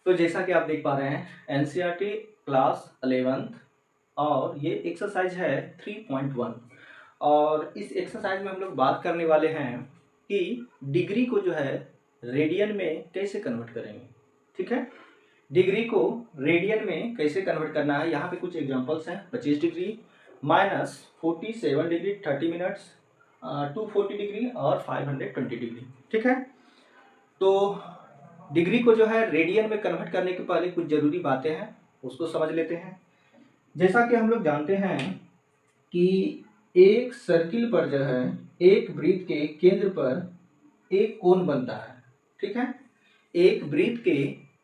तो जैसा कि आप देख पा रहे हैं एनसीईआरटी क्लास 11th और ये एक्सरसाइज है 3.1 और इस एक्सरसाइज में हम लोग बात करने वाले हैं कि डिग्री को जो है रेडियन में कैसे कन्वर्ट करेंगे। ठीक है, डिग्री को रेडियन में कैसे कन्वर्ट करना है। यहाँ पे कुछ एग्जांपल्स हैं। 25 degree minus 47 degree 30 minutes, 240 degree और 520 डिग्री। ठीक है, तो डिग्री को जो है रेडियन में कन्वर्ट करने के पहले कुछ जरूरी बातें हैं, उसको समझ लेते हैं। जैसा कि हम लोग जानते हैं कि एक सर्किल पर जो है एक वृत्त के केंद्र पर एक कोण बनता है। ठीक है, एक वृत्त के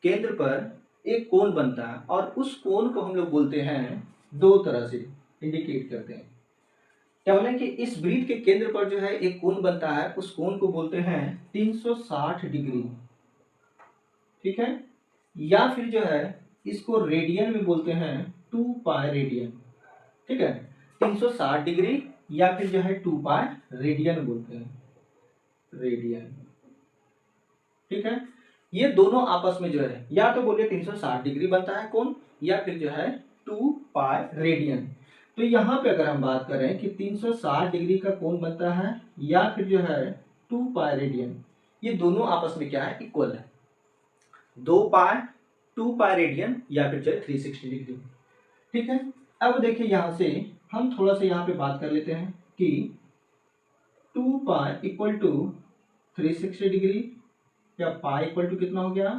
केंद्र पर एक कोण बनता है और उस कोण को हम लोग बोलते हैं, दो तरह से इंडिकेट करते हैं। क्या बोले कि इस वृत्त के केंद्र पर जो है एक कोण बनता है, उस कोण को बोलते हैं 360 डिग्री। ठीक है, या फिर जो है इसको रेडियन में बोलते हैं 2 पाई रेडियन। ठीक है, 360 डिग्री या फिर जो है 2 पाई रेडियन बोलते हैं, रेडियन। ठीक है, ये दोनों आपस में जो है या तो बोलिए 360 डिग्री बनता है कोण या फिर जो है 2 पाई रेडियन। तो यहाँ पे अगर हम बात करें कि 360 डिग्री का कोण बनता है या फिर जो है 2 पाई रेडियन, ये दोनों आपस में क्या है, इक्वल है। 2 पाई 2 पाई रेडियन या फिर जो है 360 डिग्री। ठीक है, अब देखिए यहाँ से हम थोड़ा सा यहाँ पे बात कर लेते हैं कि 2 पाई इक्वल टू 360 डिग्री या पाई इक्वल टू कितना हो गया,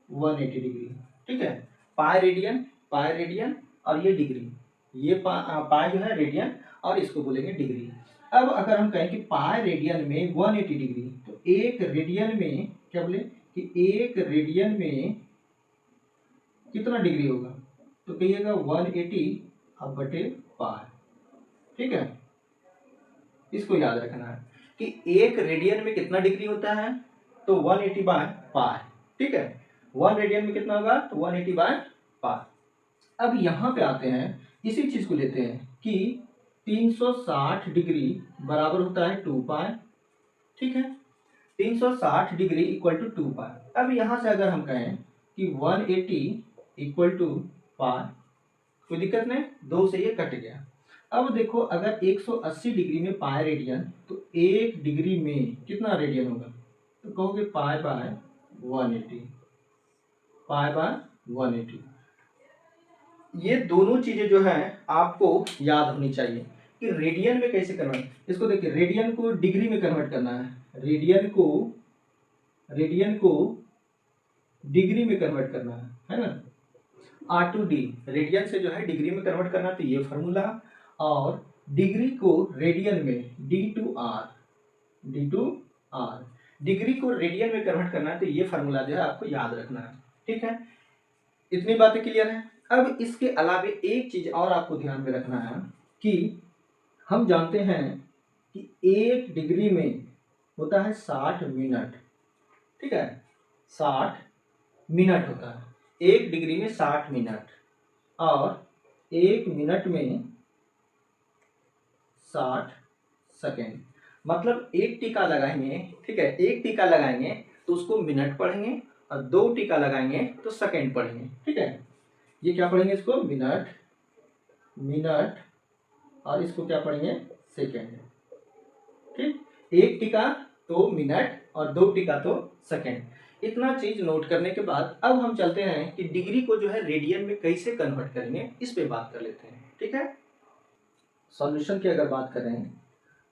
180 डिग्री। ठीक है, पाई रेडियन और ये डिग्री, ये पाई जो है रेडियन और इसको बोलेंगे डिग्री। अब अगर हम कहें कि पाई रेडियन में 180 डिग्री, तो एक रेडियन में क्या बोले कि एक रेडियन में कितना डिग्री होगा, तो कहिएगा 180 अब बटे पाई। ठीक है, इसको याद रखना है कि एक रेडियन में कितना डिग्री होता है, तो 180 बाय पाई। ठीक है, 1 रेडियन में कितना होगा, तो 180 बाय पाई। अब यहाँ पे आते हैं, इसी चीज को लेते हैं कि 360 डिग्री बराबर होता है 2 पाई। ठीक है, 360 डिग्री इक्वल टू 2 पाई। अब यहाँ से अगर हम कहें कि 180 इक्वल टू पाई, कोई दिक्कत नहीं, 2 से ये कट गया। अब देखो अगर 180 डिग्री में पाई रेडियन, तो 1 डिग्री में कितना रेडियन होगा, तो कहोगे पाई बाय 180, पाई बाय 180। ये दोनों चीजें जो है आपको याद होनी चाहिए कि रेडियन में कैसे कन्वर्ट। इसको देखिए, रेडियन को डिग्री में कन्वर्ट करना है, रेडियन को डिग्री में कन्वर्ट करना है ना। R/D, रेडियन से जो है डिग्री में कन्वर्ट करना, तो ये फार्मूला। और डिग्री को रेडियन में D/R, डिग्री को रेडियन में कन्वर्ट करना है, तो ये फार्मूला जो है आपको याद रखना है। ठीक है, इतनी बातें क्लियर है। अब इसके अलावा एक चीज और आपको ध्यान में रखना है कि हम जानते हैं कि 1 डिग्री में होता है 60 मिनट। ठीक है, 60 मिनट होता है, 1 डिग्री में 60 मिनट और 1 मिनट में 60 सेकेंड। मतलब एक टीका लगाएंगे, ठीक है, एक टीका लगाएंगे तो उसको मिनट पढ़ेंगे और 2 टीका लगाएंगे तो सेकेंड पढ़ेंगे। ठीक है, ये क्या पढ़ेंगे, इसको मिनट और इसको क्या पढ़ेंगे, सेकेंड। ठीक, एक टीका तो मिनट और 2 टीका तो सेकेंड। इतना चीज नोट करने के बाद अब हम चलते हैं कि डिग्री को जो है रेडियन में कैसे कन्वर्ट करेंगे, इस पे बात कर लेते हैं। ठीक है, सॉल्यूशन की अगर बात करें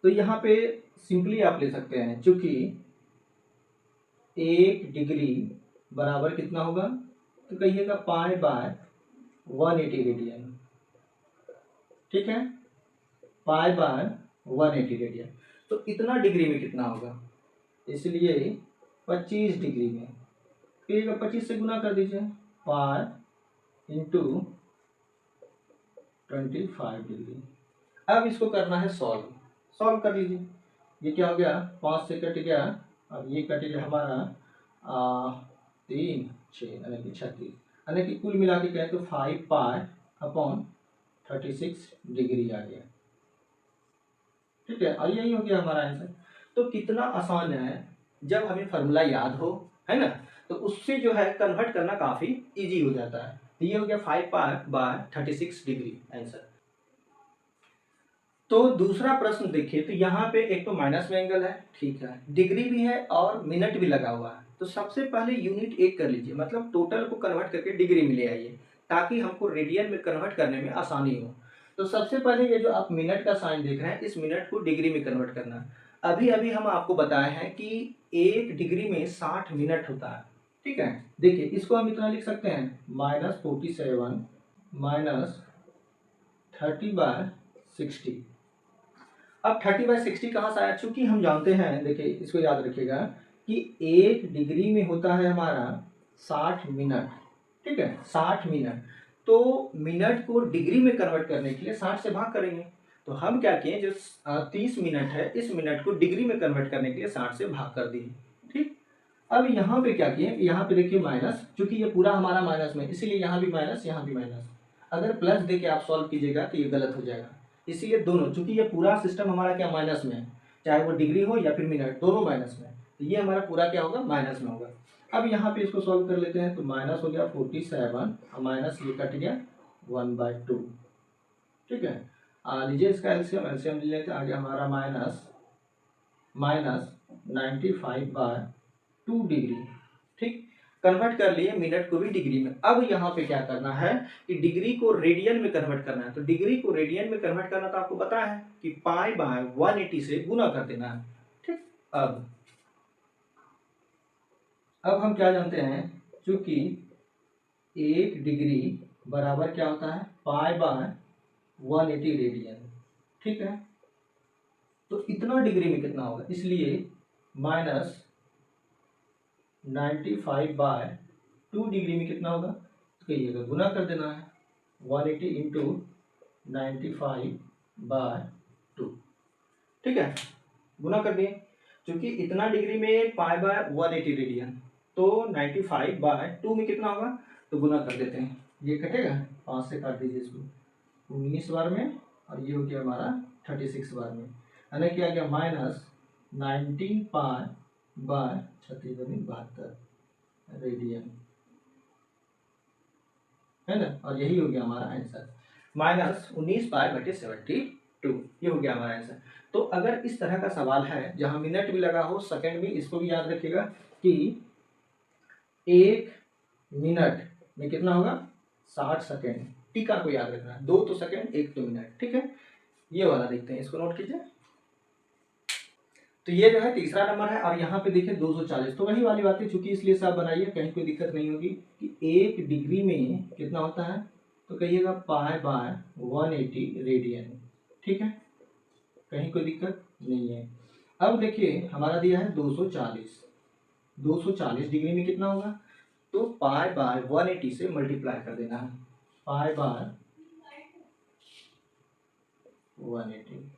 तो यहाँ पे सिंपली आप ले सकते हैं, चूंकि 1 डिग्री बराबर कितना होगा, तो कहिएगा पाई बाय 180 रेडियन। ठीक है, पाई बाय 180 रेडियन, तो इतना डिग्री में कितना होगा, इसलिए 25 डिग्री में कहिएगा 25 से गुना कर दीजिए, पाई इंटू 25 डिग्री। अब इसको करना है सॉल्व कर लीजिए। ये क्या हो गया, 5 से कट गया और ये कट गया हमारा 3 6 यानी कि 36, यानी कि कुल मिला के कहें तो 5 पाई अपॉन 36 डिग्री आ गया। ठीक है, और यही हो गया हमारा आंसर। तो कितना आसान है, जब हमें फार्मूला याद हो, है ना, तो तो उससे जो है कन्वर्ट करना काफ़ी ईजी हो जाता है। तो ये हो गया 5π/36 आंसर। तो दूसरा प्रश्न देखिए, तो यहाँ पे एक तो माइनस में एंगल है, ठीक है, डिग्री भी है और मिनट भी लगा हुआ है। तो सबसे पहले यूनिट एक कर लीजिए, मतलब टोटल को कन्वर्ट करके डिग्री में ले आइए ताकि हमको रेडियन में कन्वर्ट करने में आसानी हो। तो सबसे पहले ये जो आप मिनट का साइन देख रहे हैं, इस मिनट को डिग्री में कन्वर्ट करना है। अभी अभी हम आपको बताए हैं कि 1 डिग्री में 60 मिनट होता है, ठीक है। देखिए इसको हम इतना लिख सकते हैं -47 -30/60। अब 30/60 कहाँ से आया? चूंकि हम जानते हैं, देखिए इसको याद रखिएगा कि 1 डिग्री में होता है हमारा 60 मिनट, ठीक है, 60 मिनट। तो मिनट को डिग्री में कन्वर्ट करने के लिए 60 से भाग करेंगे। तो हम क्या किए, जो 30 मिनट है, इस मिनट को डिग्री में कन्वर्ट करने के लिए 60 से भाग कर दिए, ठीक। अब यहाँ पे क्या किए, यहाँ पे देखिए माइनस, चूंकि ये पूरा हमारा माइनस में, इसीलिए यहाँ भी माइनस, यहाँ भी माइनस। अगर प्लस देके आप सॉल्व कीजिएगा तो ये गलत हो जाएगा, इसीलिए दोनों, चूंकि ये पूरा सिस्टम हमारा क्या माइनस में है, चाहे वो डिग्री हो या फिर मिनट, दोनों माइनस में, तो ये हमारा पूरा क्या होगा, माइनस में होगा। अब यहाँ पे इसको सॉल्व कर लेते हैं, तो माइनस हो गया 47 और माइनस ये कट गया 1/2, ठीक है। लीजिए इसका एलसीएम, एलसीएम ले लेते हैं, आगे हमारा -95/2 डिग्री, ठीक। कन्वर्ट कर लिए मिनट को भी डिग्री में। अब यहाँ पे क्या करना है कि डिग्री को रेडियन में कन्वर्ट करना है। तो डिग्री को रेडियन में कन्वर्ट करना तो आपको पता है कि π/180 से गुना कर देना है, ठीक। अब हम क्या जानते हैं, चूंकि 1 डिग्री बराबर क्या होता है, π/180 रेडियन, ठीक है। तो इतना डिग्री में कितना होगा, इसलिए -95/2 डिग्री में कितना होगा, तो कहिएगा गुना कर देना है, 180 इंटू 95/2, ठीक है, गुना कर दिए। क्योंकि इतना डिग्री में π/180 रेडियन, तो 95/2 में कितना होगा, तो गुना कर देते हैं, ये कटेगा, 5 से काट दीजिए इसको, 19 बार में, और ये हो गया हमारा 36 बार में, यानी क्या गया -19π/36 रेडियन, है ना। और यही हो गया हमारा आंसर, -19π/72, ये हो गया हमारा आंसर। तो अगर इस तरह का सवाल है जहां मिनट भी लगा हो, सेकंड भी, इसको भी याद रखिएगा कि 1 मिनट में कितना होगा, 60 सेकंड, टीका को याद रखना, 2 तो सेकंड, 1 तो मिनट, ठीक है। ये वाला देखते हैं, इसको नोट कीजिए। तो ये जो है तीसरा नंबर है, और यहाँ पे देखिए 240, तो वही वाली बात है, चूंकि इसलिए सब बनाइए, कहीं कोई दिक्कत नहीं होगी कि 1 डिग्री में कितना होता है, तो कहिएगा π/180 रेडियन, ठीक है, कहीं कोई दिक्कत नहीं है। अब देखिए हमारा दिया है 240, 240 डिग्री में कितना होगा, तो π/180 से मल्टीप्लाई कर देना है, π/180।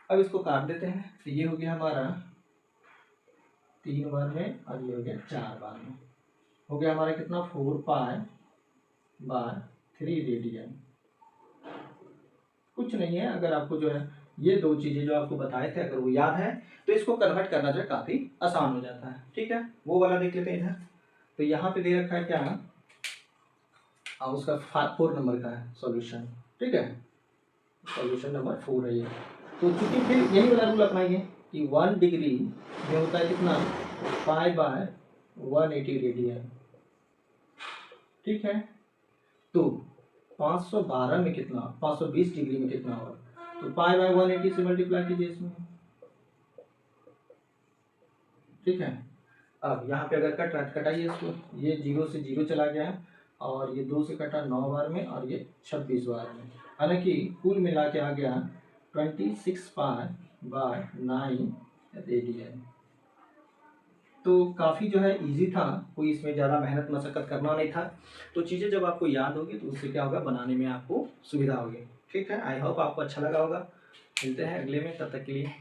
अब इसको काट देते हैं, तो ये हो गया हमारा 3 बार में, और ये हो गया 4 बार में, हो गया हमारा कितना, 4π/3 रेडियन। कुछ नहीं है, अगर आपको जो है ये दो चीजें जो आपको बताए थे अगर वो याद है, तो इसको कन्वर्ट करना जो है काफी आसान हो जाता है, ठीक है। वो वाला देख लेते हैं इधर। तो यहाँ पे दे रखा है क्या, उसका 4 नंबर का है सॉल्यूशन, ठीक है, सॉल्यूशन नंबर 4 है ये। तो चूंकि फिर यही वाला रूल अपनाएंगे कि 1 डिग्री में होता है कितना, π/180 रेडियन, ठीक है। तो 512 में कितना, 520 डिग्री में कितना होगा, तो π/180 से मल्टीप्लाई कीजिए इसमें, ठीक है। अब यहाँ पे अगर कट रहा है कटाइए इसको, ये 0 से 0 चला गया है, और ये 2 से कटा 9 बार में, और ये 26 बार में, हालांकि कुल मिला के आ गया 26π/9 रेडियन। तो काफ़ी जो है इजी था, कोई इसमें ज़्यादा मेहनत मशक्कत करना नहीं था। तो चीज़ें जब आपको याद होगी तो उससे क्या होगा, बनाने में आपको सुविधा होगी, ठीक है। आई होप आपको अच्छा लगा होगा। मिलते हैं अगले में, तब तक के लिए